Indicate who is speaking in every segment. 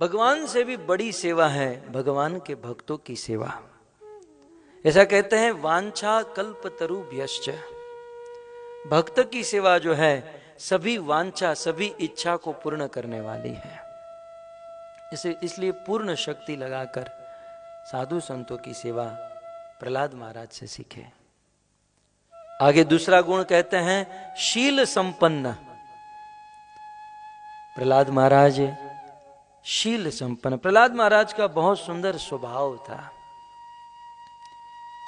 Speaker 1: भगवान से भी बड़ी सेवा है भगवान के भक्तों की सेवा। ऐसा कहते हैं वांछा कल्पतरुभ्यश्च, भक्त की सेवा जो है सभी वांछा सभी इच्छा को पूर्ण करने वाली है। इसलिए पूर्ण शक्ति लगाकर साधु संतों की सेवा प्रहलाद महाराज से सीखे। आगे दूसरा गुण कहते हैं शील संपन्न। प्रहलाद महाराज शील संपन्न। प्रहलाद महाराज का बहुत सुंदर स्वभाव था,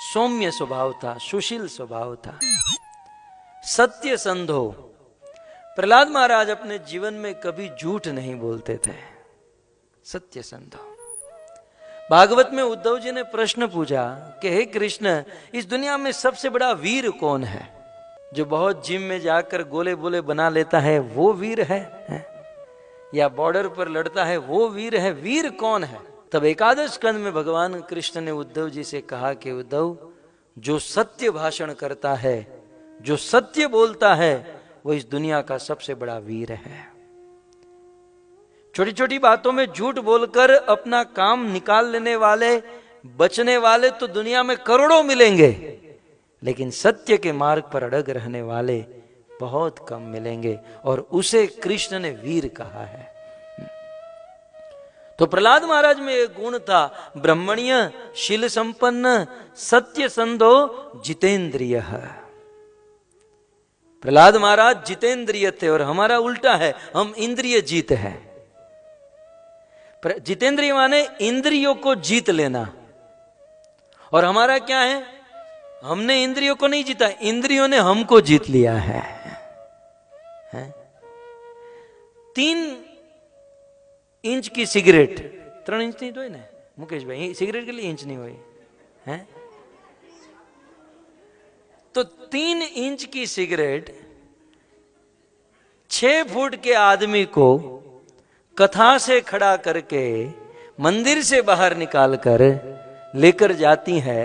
Speaker 1: सौम्य स्वभाव था, सुशील स्वभाव था। सत्य संधो, प्रहलाद महाराज अपने जीवन में कभी झूठ नहीं बोलते थे। सत्य संधो। भागवत में उद्धव जी ने प्रश्न पूछा कि हे कृष्ण, इस दुनिया में सबसे बड़ा वीर कौन है? जो बहुत जिम में जाकर गोले बोले बना लेता है वो वीर है? या बॉर्डर पर लड़ता है वो वीर है? वीर कौन है? तब एकादश स्कंद में भगवान कृष्ण ने उद्धव जी से कहा कि उद्धव, जो सत्य भाषण करता है, जो सत्य बोलता है, वो इस दुनिया का सबसे बड़ा वीर है। छोटी छोटी बातों में झूठ बोलकर अपना काम निकाल लेने वाले, बचने वाले तो दुनिया में करोड़ों मिलेंगे, लेकिन सत्य के मार्ग पर अड़ग रहने वाले बहुत कम मिलेंगे, और उसे कृष्ण ने वीर कहा है। तो प्रहलाद महाराज में एक गुण था, ब्रह्मण्य, शील संपन्न, सत्य संधो, जितेंद्रिय। प्रहलाद महाराज जितेंद्रिय थे और हमारा उल्टा है, हम इंद्रिय जीत है। जितेंद्रिय माने इंद्रियों को जीत लेना, और हमारा क्या है? हमने इंद्रियों को नहीं जीता, इंद्रियों ने हमको जीत लिया है। 3 इंच की सिगरेट, 3 इंच नहीं तो ना मुकेश भाई, सिगरेट के लिए इंच नहीं हुई है? तो 3 इंच की सिगरेट 6 फुट के आदमी को कथा से खड़ा करके मंदिर से बाहर निकालकर लेकर जाती है।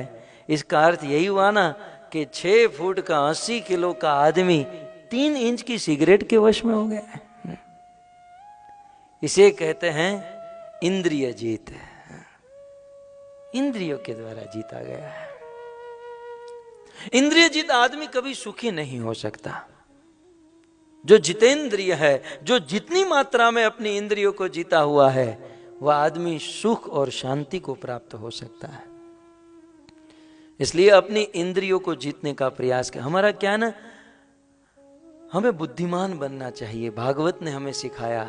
Speaker 1: इसका अर्थ यही हुआ ना कि 6 फुट का 80 किलो का आदमी 3 इंच की सिगरेट के वश में हो गया। इसे कहते हैं इंद्रिय जीत, इंद्रियों के द्वारा जीता गया है। इंद्रिय जीत आदमी कभी सुखी नहीं हो सकता। जो जितेंद्रिय है, जो जितनी मात्रा में अपनी इंद्रियों को जीता हुआ है, वह आदमी सुख और शांति को प्राप्त हो सकता है। इसलिए अपनी इंद्रियों को जीतने का प्रयास कर। हमारा क्या ना, हमें बुद्धिमान बनना चाहिए। भागवत ने हमें सिखाया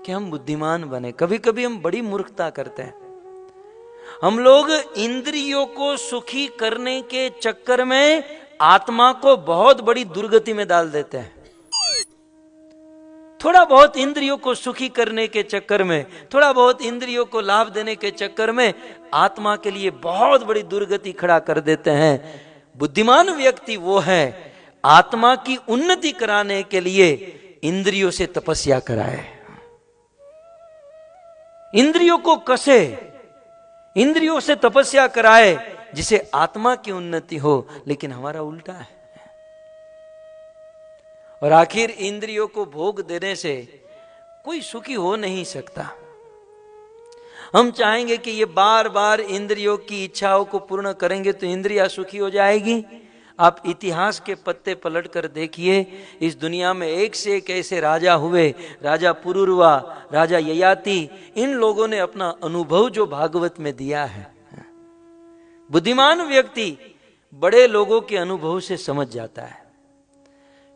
Speaker 1: कि हम बुद्धिमान बने। कभी कभी हम बड़ी मूर्खता करते हैं। हम लोग इंद्रियों को सुखी करने के चक्कर में आत्मा को बहुत बड़ी दुर्गति में डाल देते हैं। थोड़ा बहुत इंद्रियों को सुखी करने के चक्कर में, थोड़ा बहुत इंद्रियों को लाभ देने के चक्कर में आत्मा के लिए बहुत बड़ी दुर्गति खड़ा कर देते हैं। बुद्धिमान व्यक्ति वो है, आत्मा की उन्नति कराने के लिए इंद्रियों से तपस्या कराए, इंद्रियों को कसे, इंद्रियों से तपस्या कराए, जिसे आत्मा की उन्नति हो। लेकिन हमारा उल्टा है, और आखिर इंद्रियों को भोग देने से कोई सुखी हो नहीं सकता। हम चाहेंगे कि ये बार बार इंद्रियों की इच्छाओं को पूर्ण करेंगे तो इंद्रियां सुखी हो जाएगी। आप इतिहास के पत्ते पलट कर देखिए, इस दुनिया में एक से एक ऐसे राजा हुए, राजा पुरुरवा, राजा ययाति, इन लोगों ने अपना अनुभव जो भागवत में दिया है। बुद्धिमान व्यक्ति बड़े लोगों के अनुभव से समझ जाता है।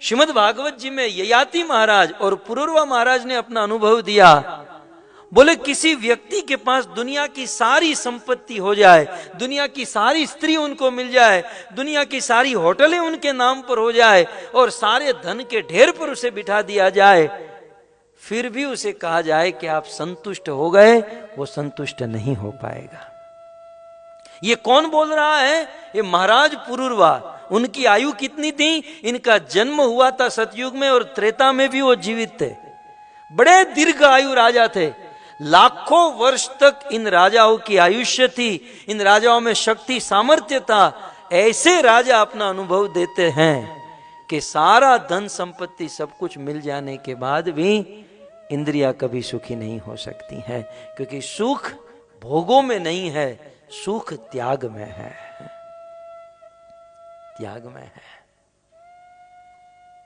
Speaker 1: श्रीमद् भागवत जी में ययाति महाराज और पुरुरवा महाराज ने अपना अनुभव दिया। बोले किसी व्यक्ति के पास दुनिया की सारी संपत्ति हो जाए, दुनिया की सारी स्त्री उनको मिल जाए, दुनिया की सारी होटलें उनके नाम पर हो जाए, और सारे धन के ढेर पर उसे बिठा दिया जाए, फिर भी उसे कहा जाए कि आप संतुष्ट हो गए, वो संतुष्ट नहीं हो पाएगा। ये कौन बोल रहा है? ये महाराज पुरुरवा। उनकी आयु कितनी थी? इनका जन्म हुआ था सतयुग में, और त्रेता में भी वो जीवित थे। बड़े दीर्घ आयु राजा थे। लाखों वर्ष तक इन राजाओं की आयुष्य थी, इन राजाओं में शक्ति सामर्थ्य था। ऐसे राजा अपना अनुभव देते हैं कि सारा धन संपत्ति सब कुछ मिल जाने के बाद भी इंद्रियां कभी सुखी नहीं हो सकती हैं, क्योंकि सुख भोगों में नहीं है, सुख त्याग में है, त्याग में है।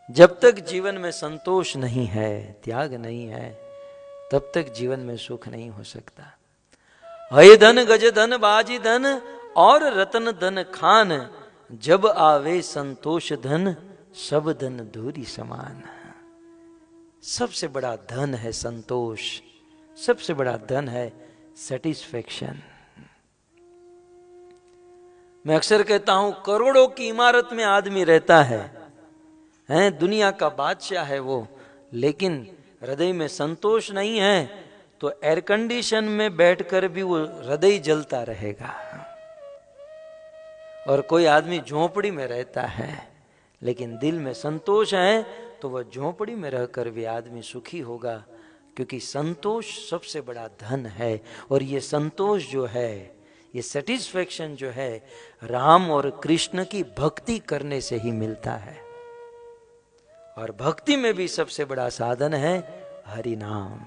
Speaker 1: जब तक जीवन में संतोष नहीं है, त्याग नहीं है, तब तक जीवन में सुख नहीं हो सकता। हय धन गज धन बाजी धन और रतन धन खान, जब आवे संतोष धन सब धन धूरी समान। सबसे बड़ा धन है संतोष, सबसे बड़ा धन है सेटिस्फेक्शन। मैं अक्सर कहता हूं, करोड़ों की इमारत में आदमी रहता है, दुनिया का बादशाह है वो, लेकिन हृदय में संतोष नहीं है, तो एयर कंडीशन में बैठकर भी वो हृदय जलता रहेगा। और कोई आदमी झोपड़ी में रहता है लेकिन दिल में संतोष है, तो वह झोपड़ी में रहकर भी आदमी सुखी होगा, क्योंकि संतोष सबसे बड़ा धन है। और ये संतोष जो है, ये सेटिस्फेक्शन जो है, राम और कृष्ण की भक्ति करने से ही मिलता है। और भक्ति में भी सबसे बड़ा साधन है हरि नाम,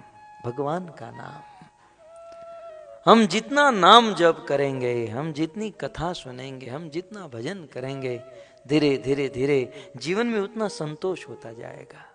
Speaker 1: भगवान का नाम। हम जितना नाम जप करेंगे, हम जितनी कथा सुनेंगे, हम जितना भजन करेंगे, धीरे धीरे धीरे जीवन में उतना संतोष होता जाएगा।